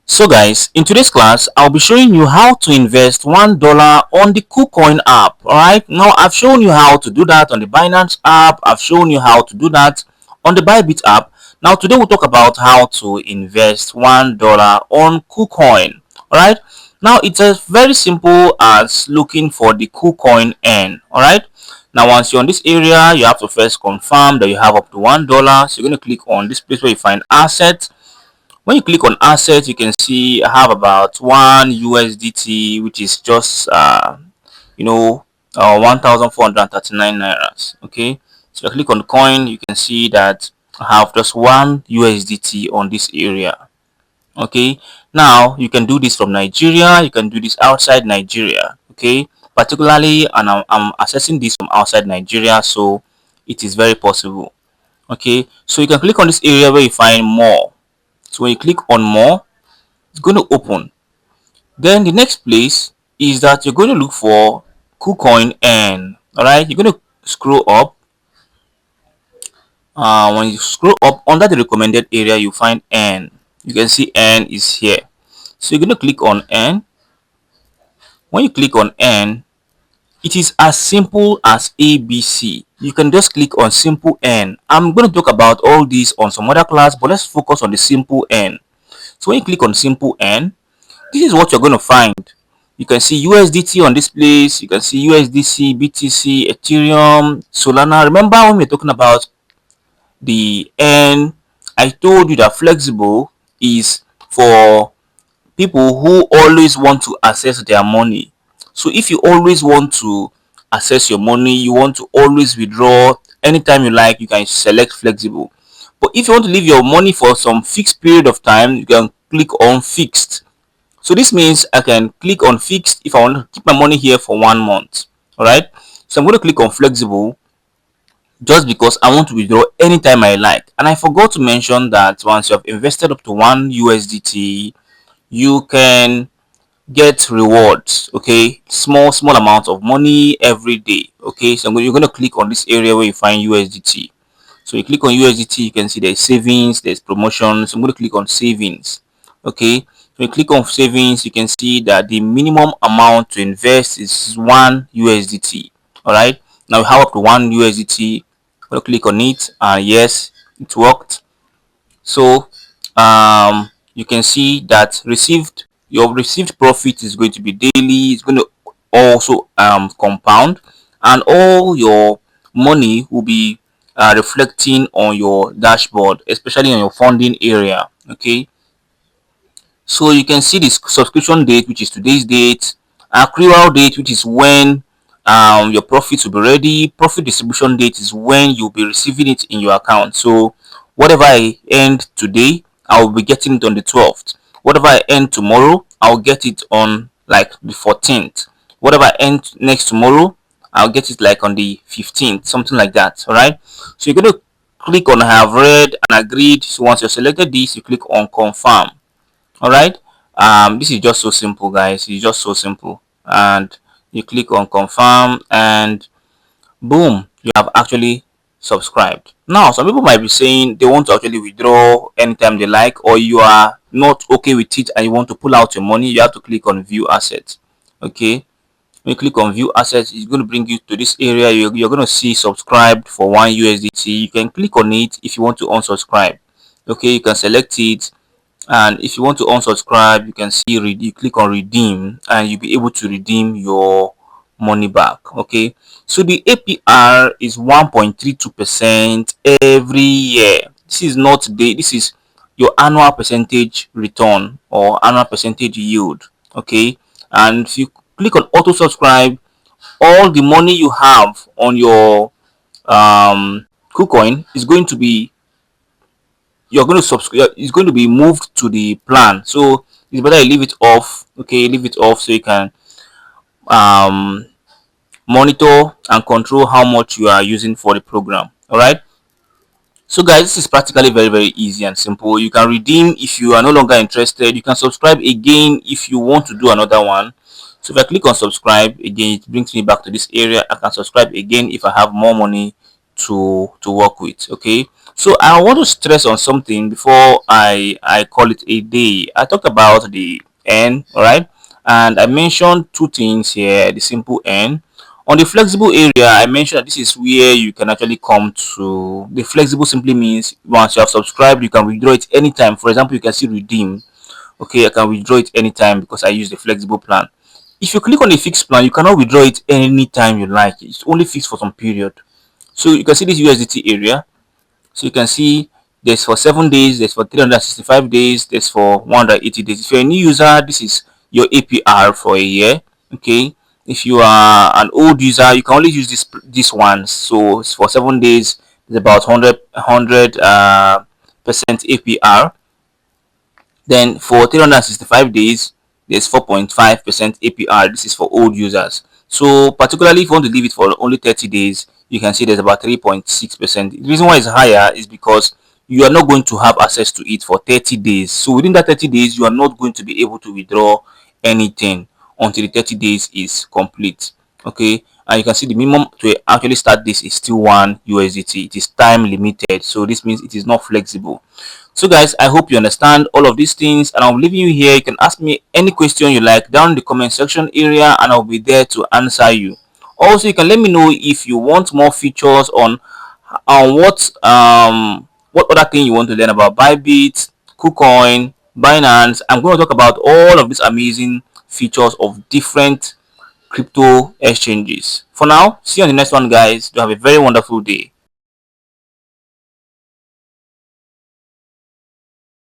So guys, in today's class, I'll be showing you how to invest $1 on the Kucoin app. Alright, now I've shown you how to do that on the Binance app. I've shown you how to do that on the Bybit app. Now today we'll talk about how to invest $1 on Kucoin. Alright, now it's as very simple as looking for the Kucoin N. Alright, now once you're on this area, you have to first confirm that you have up to $1. So you're going to click on this place where you find assets. When you click on assets, you can see I have about 1 USDT, which is just you know 1,439 nairas. Okay, so I click on the coin, you can see that I have just 1 USDT on this area. Okay, now you can do this from Nigeria, you can do this outside Nigeria. Okay, particularly, and I'm accessing this from outside Nigeria, so it is very possible. Okay, so you can click on this area where you find more. So when you click on more, it's going to open. Then the next place is that you're going to look for Kucoin N. Alright, you're going to scroll up. When you scroll up under the recommended area, you find N. You can see N is here. So you're going to click on N. When you click on N, it is as simple as ABC. You can just click on simple N. I'm going to talk about all these on some other class, but let's focus on the simple N. So when you click on simple N, this is what you're going to find. You can see USDT on this place. You can see USDC, BTC, Ethereum, Solana. Remember when we're talking about the N, I told you that flexible is for people who always want to access their money. So if you always want to access your money, you want to always withdraw anytime you like, you can select flexible. But if you want to leave your money for some fixed period of time, you can click on fixed. So this means I can click on fixed if I want to keep my money here for 1 month. All right, so I'm going to click on flexible just because I want to withdraw anytime I like. And I forgot to mention that once you have invested up to 1 USDT, you can get rewards. Okay, small amount of money every day. Okay, so you're going to click on this area where you find USDT. So you click on USDT, you can see there's savings, there's promotions. I'm going to click on savings. Okay, when you click on savings, you can see that the minimum amount to invest is 1 USDT. All right, now we have up to 1 USDT. I'm going to click on it, and yes, it worked. So you can see that your received profit is going to be daily. It's going to also compound, and all your money will be reflecting on your dashboard, especially on your funding area. Okay, so you can see this subscription date, which is today's date, accrual date, which is when your profits will be ready. Profit distribution date is when you'll be receiving it in your account. So whatever I end today, I'll be getting it on the 12th. Whatever I end tomorrow, I'll get it on like the 14th. Whatever I end next tomorrow, I'll get it like on the 15th, something like that. All right, so you're going to click on I have read and agreed. So once you've selected this, you click on confirm. All right, this is just so simple, guys. It's just so simple, and you click on confirm, and boom, you have actually subscribed. Now some people might be saying they want to actually withdraw anytime they like, or you are not okay with it and you want to pull out your money. You have to click on view assets. Okay, when you click on view assets, it's going to bring you to this area. You're going to see subscribed for 1 USDT. You can click on it if you want to unsubscribe. Okay, you can select it, and if you want to unsubscribe, you can see you click on redeem, and you'll be able to redeem your money back. Okay, so the APR is 1.32% every year. This is not this is your annual percentage return or annual percentage yield. Okay, and if you click on auto subscribe, all the money you have on your Kucoin is going to be you're going to subscribe it's going to be moved to the plan. So it's better you leave it off. Okay, leave it off so you can um monitor and control how much you are using for the program. All right, so guys, this is practically very easy and simple. You can redeem if you are no longer interested. You can subscribe again if you want to do another one. So if I click on subscribe again, it brings me back to this area. I can subscribe again if I have more money to work with. Okay, So I want to stress on something before I call it a day. I talked about the N, all right, and I mentioned two things here: the simple N. On the flexible area, I mentioned that this is where you can actually come to. The flexible simply means once you have subscribed, you can withdraw it anytime. For example, you can see redeem. Okay, I can withdraw it anytime because I use the flexible plan. If you click on the fixed plan, you cannot withdraw it anytime you like. It's only fixed for some period. So you can see this USDT area. So you can see there's for 7 days, there's for 365 days, there's for 180 days. If you're a new user, this is your APR for a year. Okay. If you are an old user, you can only use this one. So it's for 7 days, it's about 100 percent APR. Then for 365 days, there's 4.5% APR. This is for old users. So particularly if you want to leave it for only 30 days, you can see there's about 3.6%. The reason why it's higher is because you are not going to have access to it for 30 days. So within that 30 days, you are not going to be able to withdraw anything until the 30 days is complete. Okay, and you can see the minimum to actually start this is still 1 USDT. It is time limited, so this means it is not flexible. So guys, I hope you understand all of these things, and I'm leaving you here. You can ask me any question you like down in the comment section area, and I'll be there to answer you. Also, you can let me know if you want more features on what other thing you want to learn about Bybit, Kucoin, Binance. I'm going to talk about all of these amazing features of different crypto exchanges. For now, see you on the next one, guys. You have a very wonderful day.